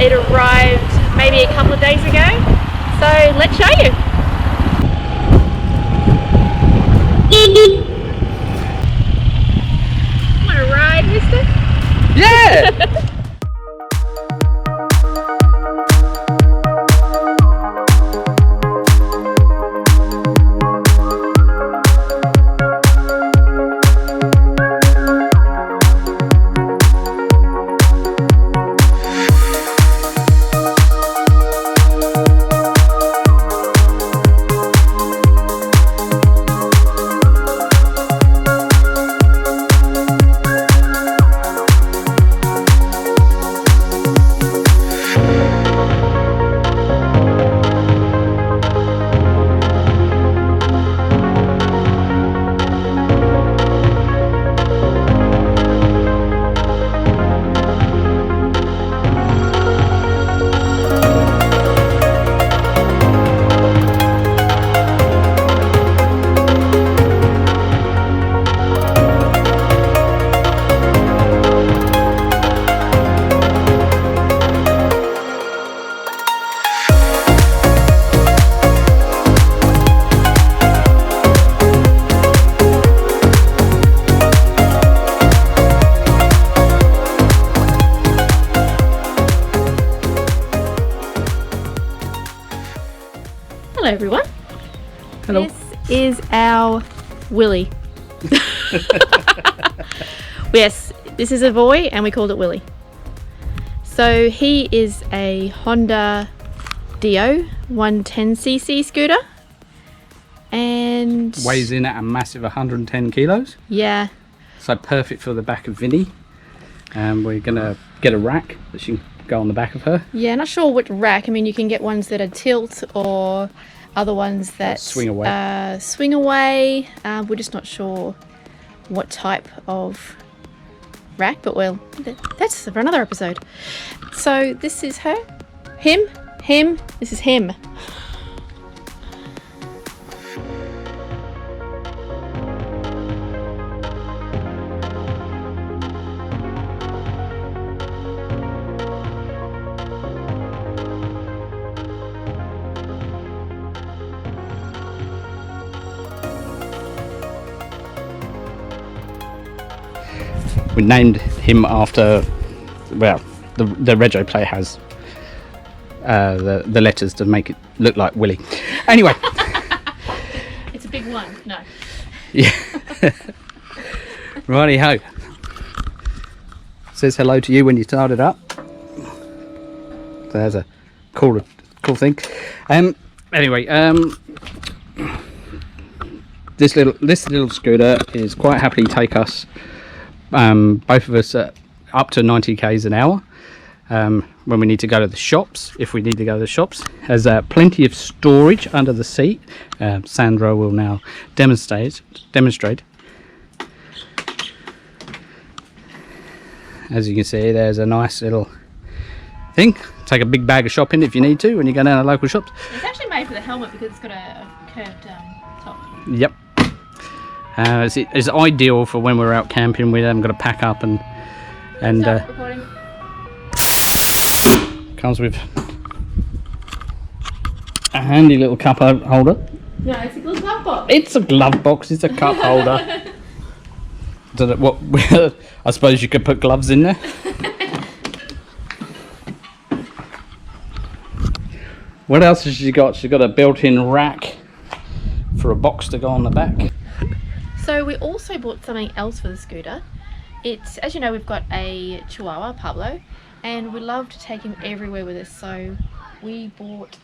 It arrived maybe a couple of days ago, so let's show you. Want to ride, mister? Yeah! Hello everyone. Hello. This is our Willy. Yes, this is a boy and we called it Willy. So he is a Honda Dio 110cc scooter and Weighs in at a massive 110 kilos. yeah, So perfect for the back of Vinnie. We're gonna get a rack that she can go on the back of her. yeah, not sure which rack. I mean, you can get ones that are tilt or other ones that Swing away. Swing away. We're just not sure what type of rack, but well, that's for another episode. So this is her, him, this is him. We named him after, well, the rego plate has the letters to make it look like Willy. Anyway. It's a big one. No. Yeah. Righty ho. Says hello to you when you start it up. So there's a cool thing. Anyway, this little scooter is quite happily take us, both of us, up to 90 k's an hour. When we need to go to the shops, if we need to go to the shops, has plenty of storage under the seat. Sandra will now demonstrate. As you can see, there's a nice little thing. Take a big bag of shopping if you need to when you go down to local shops. It's actually made for the helmet because it's got a curved top. Yep. It's ideal for when we're out camping. We haven't got to pack up and Stop recording. comes with a handy little cup holder. No, it's a little glove box. It's a glove box. It's a cup holder. Don't know what. I suppose you could put gloves in there. What else has she got? She's got a built-in rack for a box to go on the back. So we also bought something else for the scooter. It's, as you know, we've got a Chihuahua, Pablo, and we love to take him everywhere with us. So we bought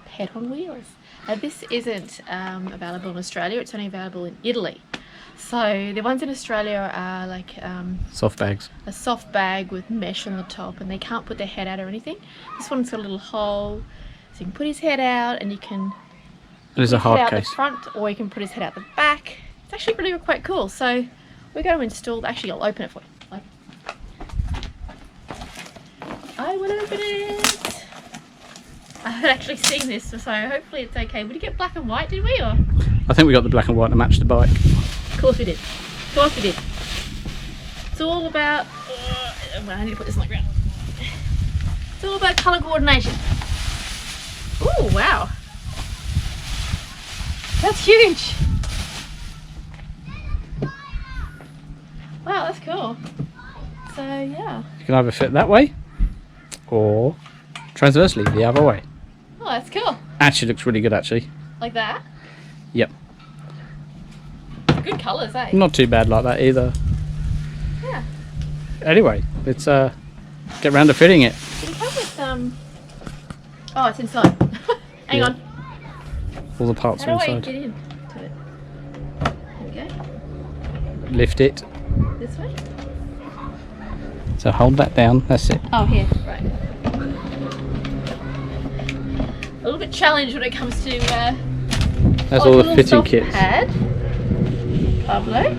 Pet on Wheels. Now this isn't available in Australia. It's only available in Italy. So the ones in Australia are like Soft bags. a soft bag with mesh on the top, and they can't put their head out or anything. This one's got a little hole, so you can put his head out, and you can There's a put his head hard out case. the front, or you can put his head out the back. It's actually really quite cool. So we're going to install. Actually, I'll open it for you. Like, I will open it. I haven't actually seen this, so hopefully it's okay. We did get black and white, did we? Or I think we got the black and white to match the bike. of course we did. Of course we did. It's all about. I need to put this on the ground. It's all about colour coordination. Oh wow, that's huge. Wow, that's cool. So yeah. You can either fit that way or transversely the other way. Oh, that's cool. Actually looks really good actually. Like that? Yep. Good colours, eh? Not too bad like that either. Yeah. Anyway, let's get round to fitting it. Did it come with oh, it's inside. Hang on. All the parts How are do I inside. get in to it? There we go. Lift it. This way? So hold that down. That's it. Oh, here. Right. A little bit challenged when it comes to That's all the little fitting soft kits. Pad. Pablo.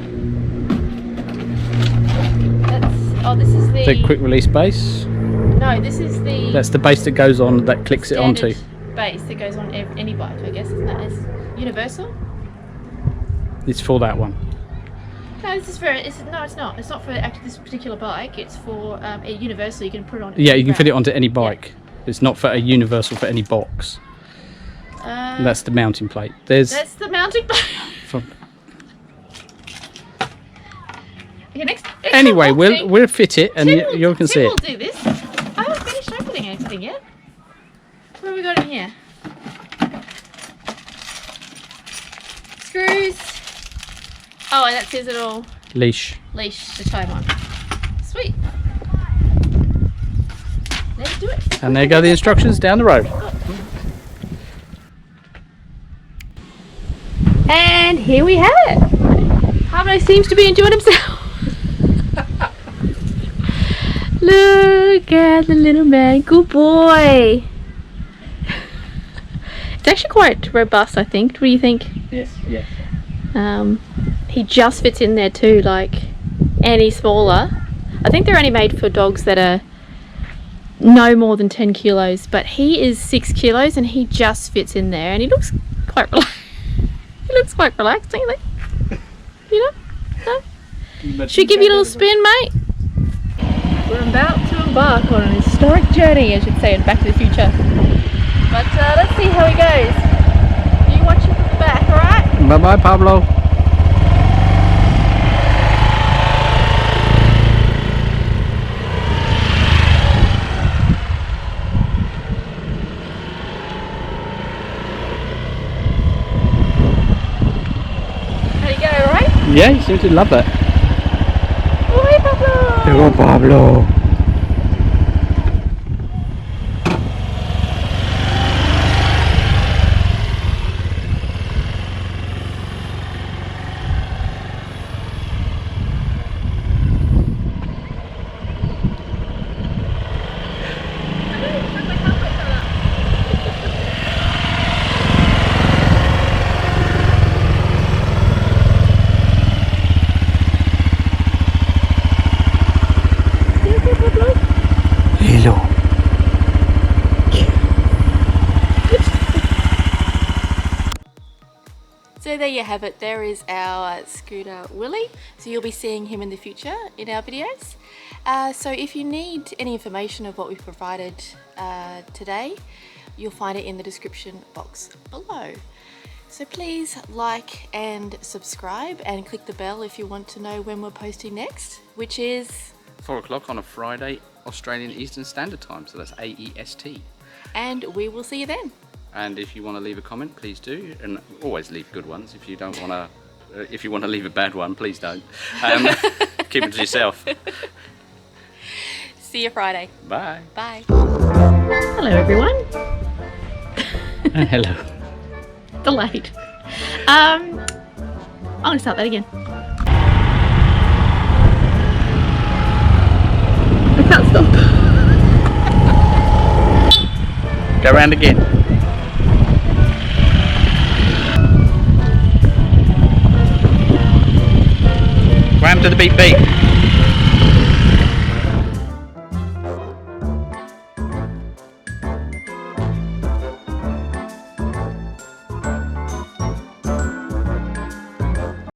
This is The quick release base. No, this is the. That's the base that goes on, that clicks it onto. Base that goes on any bike, I guess, isn't that? It's universal. It's for that one. No, this is for. No, it's not. It's not for this particular bike. It's for a universal. You can put it on. Yeah, you can fit it onto any bike. Yeah. It's not for a universal for any box. That's the mounting plate. That's the mounting plate. Okay, anyway, we'll fit it and you can see it. We'll do this. I haven't finished opening anything yet. What have we got in here? Screws. Oh, and that says it all. Leash to tie them on. Sweet. Let's do it. And there go the instructions down the road. And here we have it. Pablo seems to be enjoying himself. Look at the little man. Good boy. It's actually quite robust, I think. What do you think? Yes, yes. He just fits in there too, like any smaller. I think they're only made for dogs that are no more than 10 kilos, but he is 6 kilos and he just fits in there and he looks quite relaxed. He looks quite relaxed, don't you think? You know? No? Should we give you a little spin, mate? We're about to embark on an historic journey, I should say, in Back to the Future. But let's see how he goes. You watch him from the back, alright? Bye-bye, Pablo. How you go, alright? Yeah, you seem to love that. Oh, hey, Pablo! Hello, Pablo. So there you have it, there is our scooter Willy. So you'll be seeing him in the future in our videos. So if you need any information of what we've provided today, you'll find it in the description box below. So please like and subscribe and click the bell if you want to know when we're posting next, which is 4 o'clock on a Friday, Australian Eastern Standard Time, so that's AEST. And we will see you then. And if you want to leave a comment, please do, and always leave good ones. If you don't want to, if you want to leave a bad one, please don't. Keep it to yourself. See you Friday. Bye. Bye. Hello everyone. Hello. Delayed. I'm gonna start that again. I can't stop. Go round again. Ram to the beep beep.